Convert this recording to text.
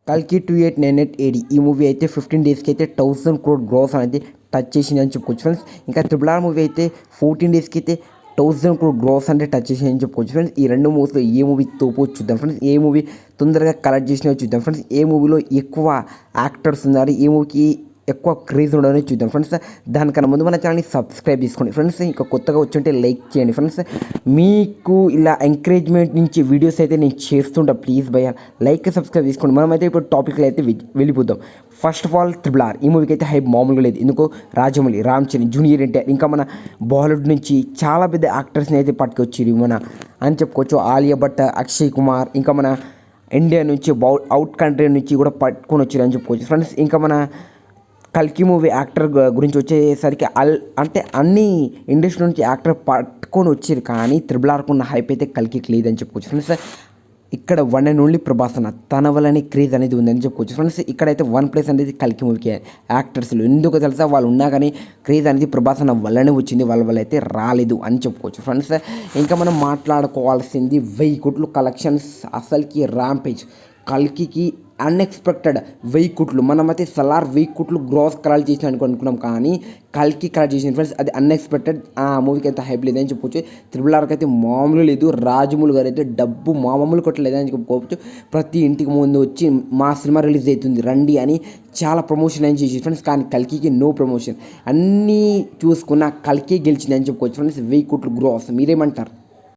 కల్కి 2898 ఏడి ఈ మూవీ అయితే 15 డేస్కి అయితే 1000 crore గ్రోస్ అనేది టచ్ చేసింది అని చెప్పుకోవచ్చు ఫ్రెండ్స్. ఇంకా ట్రిపుల్ ఆర్ మూవీ అయితే 14 డేస్కి అయితే 1000 crore గ్రోస్ అంటే టచ్ చేసింది అని చెప్పుకోవచ్చు ఫ్రెండ్స్. ఈ రెండు మూవీస్లో ఏ మూవీ తోపో చూద్దాం ఫ్రెండ్స్. ఏ మూవీ తొందరగా కలెక్ట్ చేసినా చూద్దాం ఫ్రెండ్స్. ఏ మూవీలో ఎక్కువ యాక్టర్స్ ఉన్నారు, ఏ మూవీకి ఎక్కువ క్రేజ్ ఉండదని చూద్దాం ఫ్రెండ్స్. దానికన్నా ముందు మన ఛానల్ని సబ్స్క్రైబ్ చేసుకోండి ఫ్రెండ్స్. ఇంకా కొత్తగా వచ్చుంటే లైక్ చేయండి ఫ్రెండ్స్. మీకు ఇలా ఎంకరేజ్మెంట్ నుంచి వీడియోస్ అయితే నేను చేస్తుంటా, ప్లీజ్ భయ్యా లైక్ సబ్స్క్రైబ్ చేసుకోండి. మనమైతే ఇప్పుడు టాపిక్లో అయితే వెళ్ళిపోదాం. First of all triple R ఈ మూవీకి అయితే హైప్ మామూలుగా లేదు. ఎందుకో రాజమౌళి, రామ్ చరణ్, జూనియర్ ఎన్టీఆర్ ఇంకా మన బాలీవుడ్ నుంచి చాలా పెద్ద యాక్టర్స్ని అయితే పట్టుకొచ్చారు మన అని చెప్పుకోవచ్చు. ఆలియా భట్, అక్షయ్ కుమార్ ఇంకా మన ఇండియా నుంచి అవుట్ కంట్రీ నుంచి కూడా పట్టుకొని వచ్చారు అని చెప్పుకోవచ్చు ఫ్రెండ్స్. ఇంకా మన కల్కి మూవీ యాక్టర్ గురించి వచ్చేసరికి అంటే అన్ని ఇండస్ట్రీ నుంచి యాక్టర్ పట్టుకొని వచ్చారు, కానీ త్రిబుల్ ఆర్కు ఉన్న హైప్ అయితే కల్కికి లేదని చెప్పుకోవచ్చు ఫ్రెండ్స్. ఇక్కడ వన్ అండ్ ఓన్లీ ప్రభాస్ అన్న తన వల్లనే క్రేజ్ అనేది ఉందని చెప్పుకోవచ్చు ఫ్రెండ్స్. ఇక్కడైతే వన్ ప్లేస్ అనేది కల్కి మూవీకి యాక్టర్స్లో ఎందుకు తెలుసా, వాళ్ళు ఉన్నా కానీ క్రేజ్ అనేది ప్రభాస్ అన్న వల్లనే వచ్చింది, వాళ్ళ వల్ల అయితే రాలేదు అని చెప్పుకోవచ్చు ఫ్రెండ్స్. ఇంకా మనం మాట్లాడుకోవాల్సింది 1000 కోట్లు కలెక్షన్స్ అసలుకి ర్యాంపేజ్. కల్కికి అన్ఎక్స్పెక్టెడ్ 1000 కోట్లు. మనమైతే సలార్ 1000 కోట్లు గ్రాస్ కలెక్ట్ చేసిన అనుకున్నాం, కానీ కల్కి కలెక్ట్ చేసిన ఫ్రెండ్స్ అది అన్ఎక్స్పెక్టెడ్. ఆ మూవీకి అయితే హైప్ లేదని చెప్పుకోవచ్చు. త్రిబుల్ ఆర్కి అయితే మామూలు లేదు. రాజమౌళి గారు అయితే డబ్బు మామూలు కొట్టలేదని చెప్పుకోవచ్చు. ప్రతి ఇంటికి ముందు వచ్చి మా సినిమా రిలీజ్ అవుతుంది రండి అని చాలా ప్రమోషన్ అని చేసి ఫ్రెండ్స్, కానీ కల్కికి నో ప్రమోషన్. అన్నీ చూసుకున్న కల్కి గెలిచిందని చెప్పుకోవచ్చు ఫ్రెండ్స్. 1000 కోట్లు గ్రాస్. మీరేమంటారు?